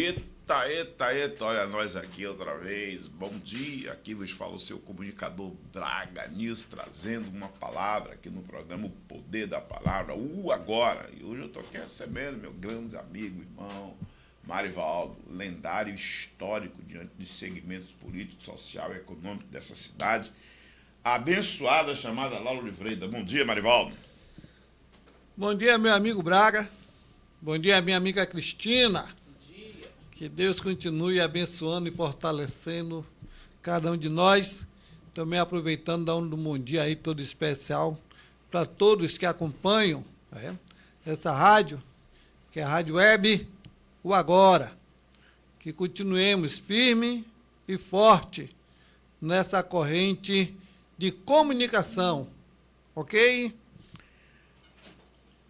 Eita, olha nós aqui outra vez. Bom dia, aqui vos fala o seu comunicador Braga News, trazendo uma palavra aqui no programa O Poder da Palavra, agora. E hoje eu estou aqui recebendo meu grande amigo, irmão, Marivaldo, lendário histórico diante dos segmentos político, social e econômico dessa cidade, abençoada, chamada Lauro Livreira. Bom dia, Marivaldo. Bom dia, meu amigo Braga. Bom dia, minha amiga Cristina. Que Deus continue abençoando e fortalecendo cada um de nós. Também aproveitando, dando um bom dia aí todo especial para todos que acompanham essa rádio, que é a Rádio Web O Agora. Que continuemos firme e forte nessa corrente de comunicação, ok?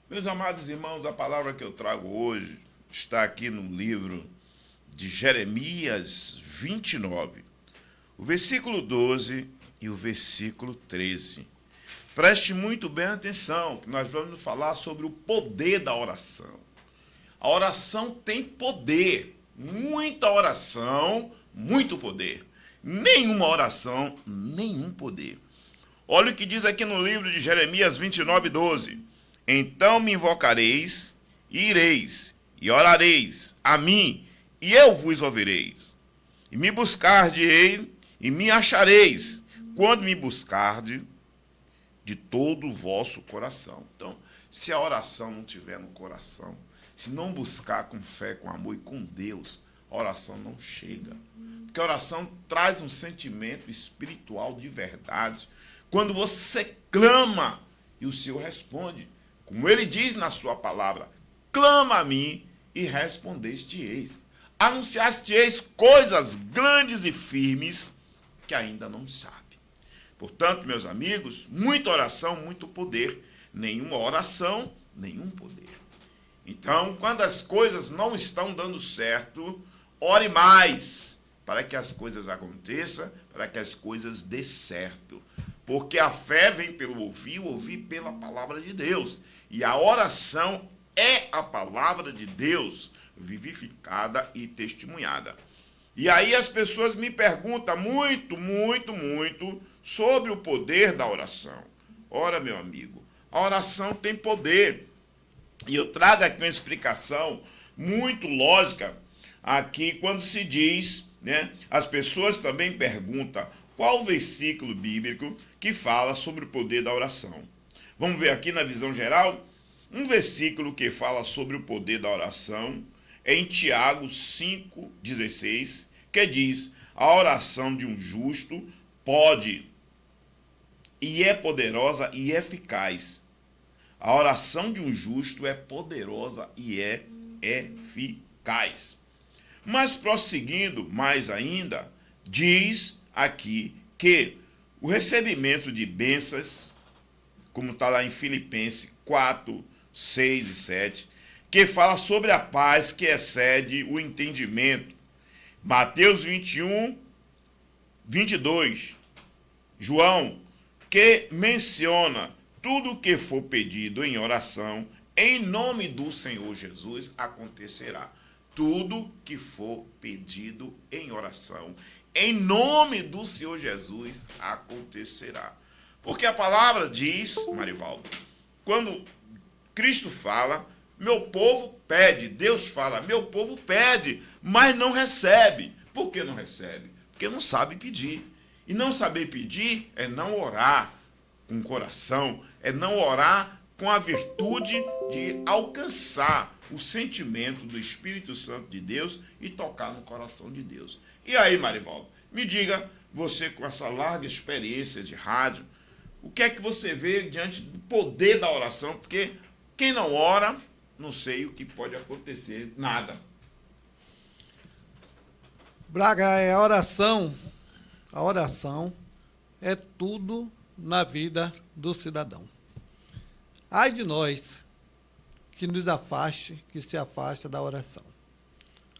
Meus amados irmãos, a palavra que eu trago hoje está aqui no livro de Jeremias 29, o versículo 12 e o versículo 13. Preste muito bem atenção, que nós vamos falar sobre o poder da oração. A oração tem poder, muita oração, muito poder. Nenhuma oração, nenhum poder. Olha o que diz aqui no livro de Jeremias 29, 12. Então me invocareis, e ireis, e orareis a mim, e eu vos ouvireis. E me buscardes, e me achareis, quando me buscardes de todo o vosso coração. Então, se a oração não estiver no coração, se não buscar com fé, com amor e com Deus, a oração não chega. Porque a oração traz um sentimento espiritual de verdade. Quando você clama e o Senhor responde, como ele diz na sua palavra, clama a mim e respondeste-eis. Anunciaste-eis coisas grandes e firmes que ainda não sabe. Portanto, meus amigos, muita oração, muito poder. Nenhuma oração, nenhum poder. Então, quando as coisas não estão dando certo, ore mais para que as coisas aconteçam, para que as coisas dê certo. Porque a fé vem pelo ouvir, o ouvir pela palavra de Deus. E a oração é a palavra de Deus vivificada e testemunhada. E aí as pessoas me perguntam muito sobre o poder da oração. Ora, meu amigo, a oração tem poder. E eu trago aqui uma explicação muito lógica aqui quando se diz, as pessoas também perguntam qual o versículo bíblico que fala sobre o poder da oração. Vamos ver aqui na visão geral, um versículo que fala sobre o poder da oração é em Tiago 5,16, que diz: a oração de um justo pode e é poderosa e eficaz. A oração de um justo é poderosa e é eficaz. Mas prosseguindo mais ainda, diz aqui que o recebimento de bênçãos, como está lá em Filipenses 4, 6 e 7, que fala sobre a paz que excede o entendimento. Mateus 21, 22. João, que menciona tudo o que for pedido em oração, em nome do Senhor Jesus, acontecerá. Tudo que for pedido em oração, em nome do Senhor Jesus, acontecerá. Porque a palavra diz, Marivaldo, quando Cristo fala, meu povo pede, Deus fala, meu povo pede, mas não recebe. Por que não recebe? Porque não sabe pedir. E não saber pedir é não orar com o coração, é não orar com a virtude de alcançar o sentimento do Espírito Santo de Deus e tocar no coração de Deus. E aí, Marivaldo, me diga, você com essa larga experiência de rádio, o que é que você vê diante do poder da oração? Porque quem não ora, não sei o que pode acontecer, nada. Braga, a oração é tudo na vida do cidadão. Ai de nós que nos afaste, que se afasta da oração.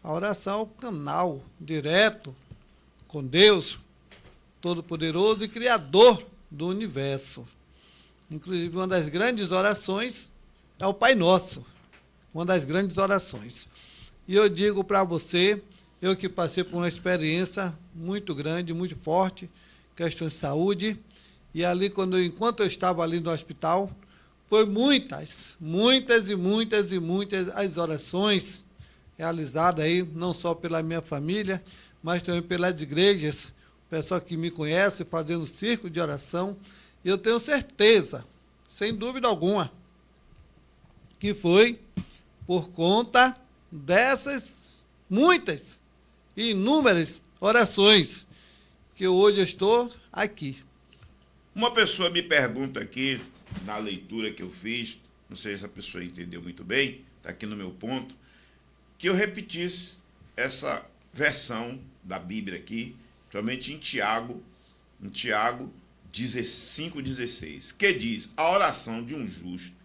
A oração é o canal direto com Deus, Todo-Poderoso e Criador do universo. Inclusive, uma das grandes orações é o Pai Nosso, uma das grandes orações. E eu digo para você, eu que passei por uma experiência muito grande, muito forte, questão de saúde, e ali, enquanto eu estava ali no hospital, foi muitas as orações realizadas aí, não só pela minha família, mas também pelas igrejas, o pessoal que me conhece, fazendo círculo de oração, e eu tenho certeza, sem dúvida alguma, que foi por conta dessas muitas e inúmeras orações que hoje eu estou aqui. Uma pessoa me pergunta aqui, na leitura que eu fiz, não sei se a pessoa entendeu muito bem, está aqui no meu ponto, que eu repetisse essa versão da Bíblia aqui, principalmente em Tiago 5,16, que diz: a oração de um justo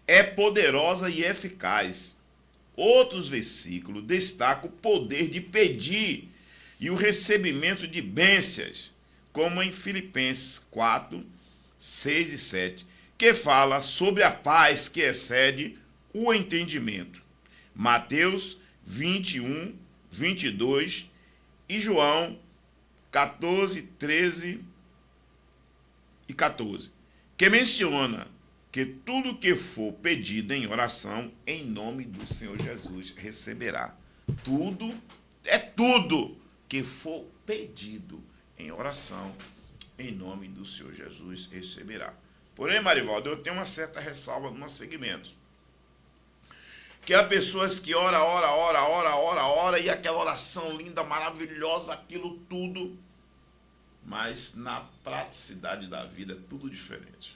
é poderosa e eficaz. Outros versículos destacam o poder de pedir e o recebimento de bênçãos, como em Filipenses 4, 6 e 7, que fala sobre a paz que excede o entendimento. Mateus 21, 22 e João 14, 13 e 14, que menciona que tudo que for pedido em oração, em nome do Senhor Jesus, receberá. Tudo que for pedido em oração, em nome do Senhor Jesus, receberá. Porém, Marivaldo, eu tenho uma certa ressalva no segmento. Que há pessoas que ora, e aquela oração linda, maravilhosa, aquilo tudo, mas na praticidade da vida é tudo diferente.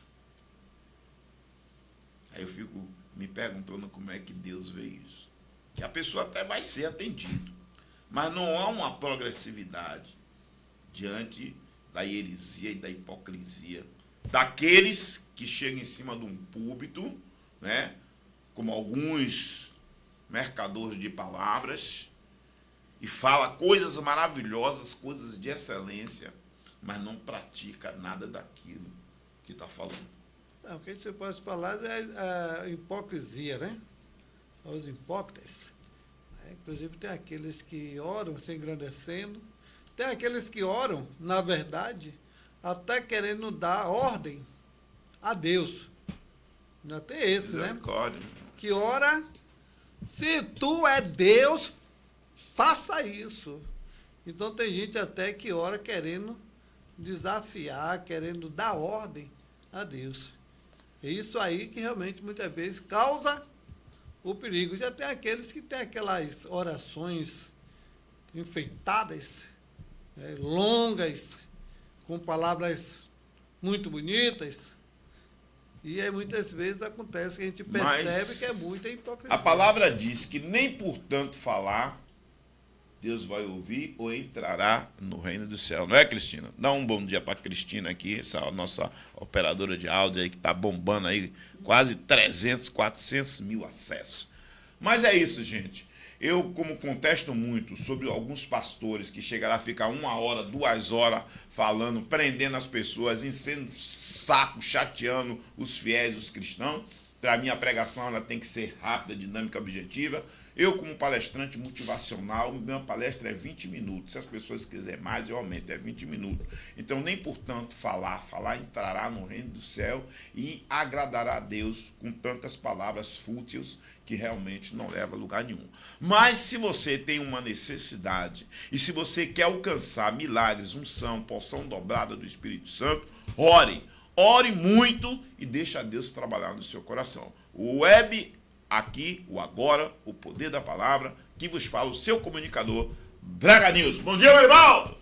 Aí eu fico me perguntando como é que Deus vê isso. Que a pessoa até vai ser atendido, mas não há uma progressividade diante da heresia e da hipocrisia daqueles que chegam em cima de um púlpito, né, como alguns mercadores de palavras, e fala coisas maravilhosas, coisas de excelência, mas não pratica nada daquilo que está falando. Não, o que você pode falar é a hipocrisia, né? Os hipócritas. Inclusive, tem aqueles que oram se engrandecendo, tem aqueles que oram, na verdade, até querendo dar ordem a Deus. Ainda tem esse, né? Que ora, se tu é Deus, faça isso. Então, tem gente até que ora querendo desafiar, querendo dar ordem a Deus. É isso aí que realmente muitas vezes causa o perigo. Já tem aqueles que têm aquelas orações enfeitadas, longas, com palavras muito bonitas, e aí muitas vezes acontece que a gente percebe que é muita hipocrisia. A palavra diz que nem por tanto falar, Deus vai ouvir ou entrará no reino do céu. Não é, Cristina? Dá um bom dia para a Cristina aqui, essa nossa operadora de áudio aí que está bombando aí, quase 300, 400 mil acessos. Mas é isso, gente. Eu, como contesto muito sobre alguns pastores que chegam lá a ficar 1 hora, 2 horas falando, prendendo as pessoas, enchendo saco, chateando os fiéis, os cristãos. Para mim, a pregação ela tem que ser rápida, dinâmica, objetiva. Eu, como palestrante motivacional, minha palestra é 20 minutos. Se as pessoas quiserem mais, eu aumento, é 20 minutos. Então, nem por tanto falar entrará no reino do céu e agradará a Deus com tantas palavras fúteis que realmente não leva a lugar nenhum. Mas se você tem uma necessidade e se você quer alcançar milagres, unção, porção dobrada do Espírito Santo, ore muito e deixa Deus trabalhar no seu coração. O web aqui, o agora, o poder da palavra, que vos fala o seu comunicador, Braga News. Bom dia, meu irmão!